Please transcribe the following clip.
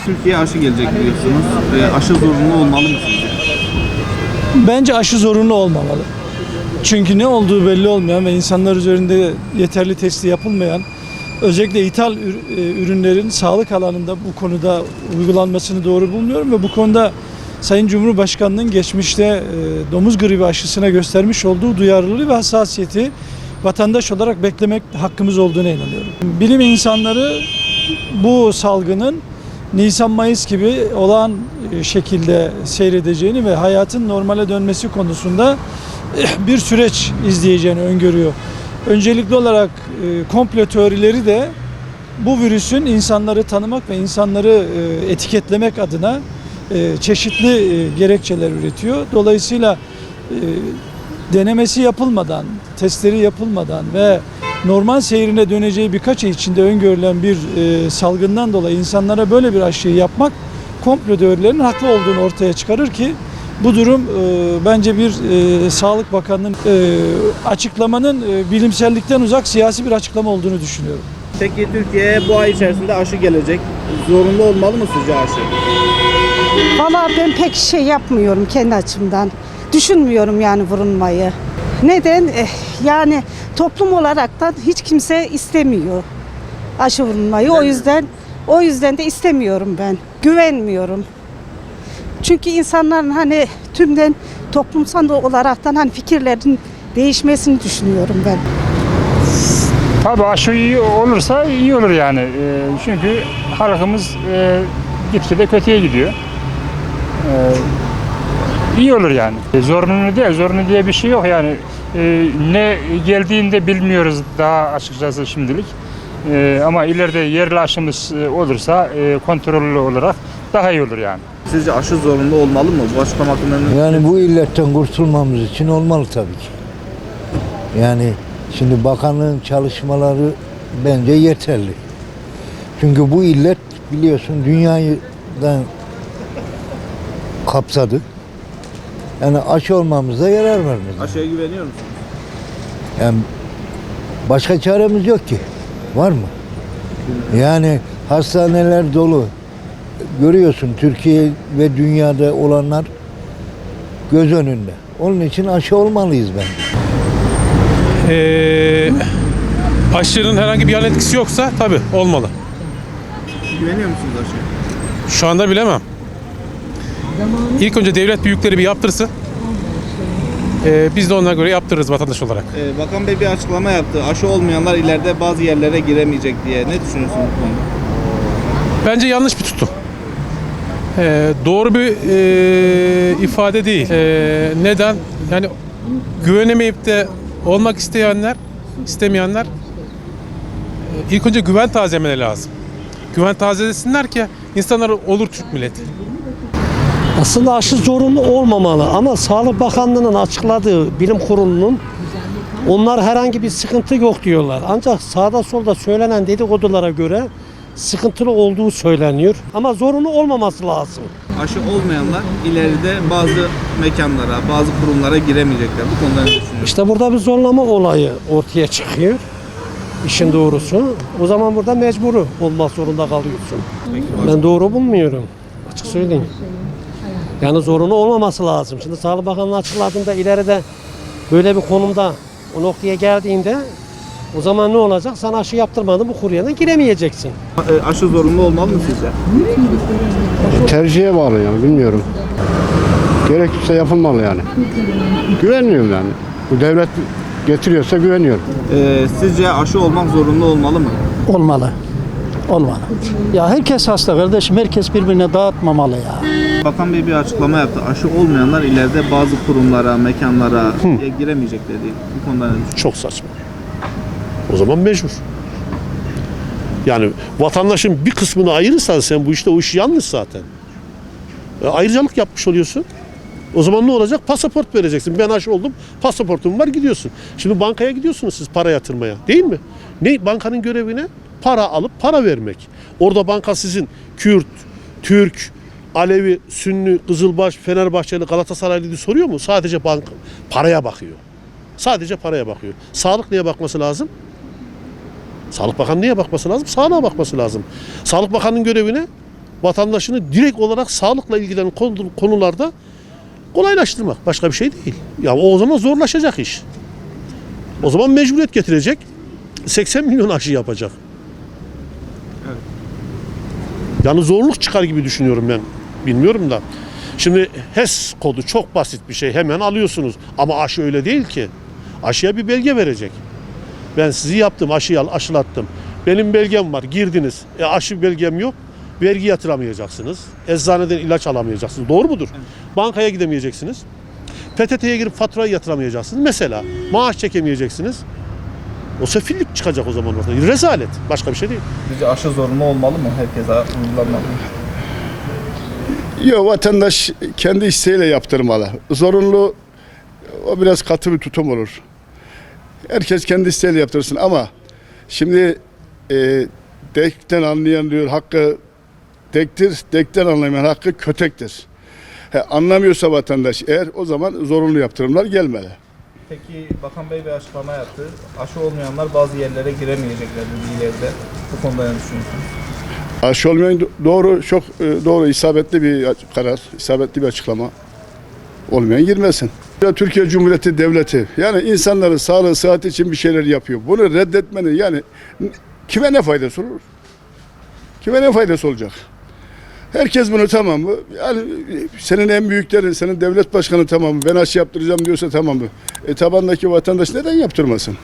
Türkiye'ye aşı gelecek biliyorsunuz. Aşı zorunlu olmalı mı sizce? Bence aşı zorunlu olmamalı. Çünkü ne olduğu belli olmayan ve insanlar üzerinde yeterli testi yapılmayan, özellikle ithal ürünlerin sağlık alanında bu konuda uygulanmasını doğru bulmuyorum ve bu konuda Sayın Cumhurbaşkanı'nın geçmişte domuz gribi aşısına göstermiş olduğu duyarlılığı ve hassasiyeti vatandaş olarak beklemek hakkımız olduğuna inanıyorum. Bilim insanları bu salgının Nisan-Mayıs gibi olağan şekilde seyredeceğini ve hayatın normale dönmesi konusunda bir süreç izleyeceğini öngörüyor. Öncelikli olarak komplo teorileri de bu virüsün insanları tanımak ve insanları etiketlemek adına çeşitli gerekçeler üretiyor. Dolayısıyla denemesi yapılmadan, testleri yapılmadan ve normal seyrine döneceği birkaç ay içinde öngörülen bir salgından dolayı insanlara böyle bir aşıyı yapmak komplo teorilerinin haklı olduğunu ortaya çıkarır ki bu durum bence bir Sağlık Bakanı'nın açıklamanın bilimsellikten uzak siyasi bir açıklama olduğunu düşünüyorum. Peki Türkiye'ye bu ay içerisinde aşı gelecek. Zorunlu olmalı mı sizce aşı? Vallahi ben pek şey yapmıyorum kendi açımdan. Düşünmüyorum yani vurulmayı. Neden? Yani toplum olaraktan hiç kimse istemiyor aşı vurulmayı. O yüzden de istemiyorum ben. Güvenmiyorum. Çünkü insanların hani tümden toplumsal olaraktan hani fikirlerin değişmesini düşünüyorum ben. Tabii aşı iyi olursa iyi olur yani. Çünkü halkımız gitgide kötüye gidiyor. İyi olur yani. Zorunlu değil, zorunlu diye bir şey yok yani. Ne geldiğinde bilmiyoruz daha açıkçası şimdilik. Ama ileride yerli aşımız olursa kontrollü olarak daha iyi olur yani. Sizce aşı zorunlu olmalı mı? Bu açıklama hakkında ne? Yani bu illetten kurtulmamız için olmalı tabii ki. Yani şimdi bakanlığın çalışmaları bence yeterli. Çünkü bu illet biliyorsun dünyayı da kapsadı. Yani aşı olmamıza yarar vermez. Aşıya güveniyor musunuz? Yani başka çaremiz yok ki. Var mı? Yani hastaneler dolu. Görüyorsun Türkiye ve dünyada olanlar göz önünde. Onun için aşı olmalıyız bence. Aşının herhangi bir yan etkisi yoksa tabii olmalı. Güveniyor musunuz aşıya? Şu anda bilemem. İlk önce devlet büyükleri bir yaptırsın. Biz de ona göre yaptırırız vatandaş olarak. Bakan Bey bir açıklama yaptı. Aşı olmayanlar ileride bazı yerlere giremeyecek diye. Ne düşünüyorsunuz bu konuda? Bence yanlış bir tutum. Doğru bir ifade değil. Neden? Yani güvenemeyip de olmak istemeyenler ilk önce güven tazelemeleri lazım. Güven tazelesinler ki insanlar olur Türk milleti. Aslında aşı zorunlu olmamalı ama Sağlık Bakanlığı'nın açıkladığı bilim kurulunun onlar herhangi bir sıkıntı yok diyorlar. Ancak sağda solda söylenen dedikodulara göre sıkıntılı olduğu söyleniyor. Ama zorunlu olmaması lazım. Aşı olmayanlar ileride bazı mekanlara, bazı kurumlara giremeyecekler. Bu konuda ne düşünüyorsunuz? İşte burada bir zorlama olayı ortaya çıkıyor. İşin doğrusu. O zaman burada mecburu olmak zorunda kalıyorsun. Ben doğru bulmuyorum. Açık söyleyeyim. Yani zorunlu olmaması lazım. Şimdi Sağlık Bakanlığı açıkladığında ileride böyle bir konumda o noktaya geldiğinde o zaman ne olacak? Sen aşı yaptırmadın bu kuryeden giremeyeceksin. Aşı zorunlu olmalı mı sizce? Tercihe bağlı yani bilmiyorum. Gerekirse yapılmalı yani. Güvenmiyorum yani. Bu devlet getiriyorsa güveniyorum. Sizce aşı olmak zorunlu olmalı mı? Olmalı. Olmalı. Ya herkes hasta kardeşim. Herkes birbirine dağıtmamalı ya. Bakan Bey bir açıklama yaptı. Aşı olmayanlar ileride bazı kurumlara, mekanlara giremeyecekler diye. Bu konuda ne düşünüyorsunuz? Çok saçma. O zaman mecbur. Yani vatandaşın bir kısmını ayırırsan sen bu işte o iş yanlış zaten. Ayrıcalık yapmış oluyorsun. O zaman ne olacak? Pasaport vereceksin. Ben aşı oldum, pasaportum var, gidiyorsun. Şimdi bankaya gidiyorsunuz siz para yatırmaya, değil mi? Ne bankanın görevi ne? Para alıp para vermek. Orada banka sizin Kürt, Türk, Alevi, Sünni, Kızılbaş, Fenerbahçeli, Galatasaraylı diye soruyor mu? Sadece paraya bakıyor. Sadece paraya bakıyor. Sağlık neye bakması lazım? Sağlık Bakanı neye bakması lazım? Sağlığa bakması lazım. Sağlık Bakanı'nın görevi ne? Vatandaşını direkt olarak sağlıkla ilgilenen konularda kolaylaştırmak. Başka bir şey değil. Ya o zaman zorlaşacak iş. O zaman mecburiyet getirecek. 80 milyon aşı yapacak. Evet. Yani zorluk çıkar gibi düşünüyorum ben. Bilmiyorum da. Şimdi HES kodu çok basit bir şey. Hemen alıyorsunuz. Ama aşı öyle değil ki. Aşıya bir belge verecek. Ben sizi yaptım, aşılattım. Benim belgem var, girdiniz. Aşı belgem yok. Vergi yatıramayacaksınız. Eczaneden ilaç alamayacaksınız. Doğru mudur? Evet. Bankaya gidemeyeceksiniz. PTT'ye girip faturayı yatıramayacaksınız. Mesela maaş çekemeyeceksiniz. O sefillik çıkacak o zaman orada. Rezalet. Başka bir şey değil. Sizce aşı zorunlu olmalı mı? Herkese uygulanmalı mı? Yok, vatandaş kendi isteğiyle yaptırmalı. Zorunlu, o biraz katı bir tutum olur. Herkes kendi isteğiyle yaptırsın ama şimdi dekten anlayan diyor hakkı dektir, dekten anlamayan hakkı kötektir. Anlamıyorsa vatandaş eğer, o zaman zorunlu yaptırımlar gelmeli. Peki Bakan Bey bir açıklama yaptı. Aşı olmayanlar bazı yerlere giremeyecekler dediği yerde. Bu konuda ne düşünüyorsunuz? Aşı olmayan doğru, çok doğru, isabetli bir karar, isabetli bir açıklama. Olmayan girmesin. Türkiye Cumhuriyeti Devleti yani insanların sağlığı, sıhhati için bir şeyler yapıyor. Bunu reddetmenin yani kime ne faydası olur? Kime ne faydası olacak? Herkes bunu tamam mı? Yani senin en büyüklerin, senin devlet başkanı tamam mı? Ben aşı yaptıracağım diyorsa tamam mı? Tabandaki vatandaş neden yaptırmasın?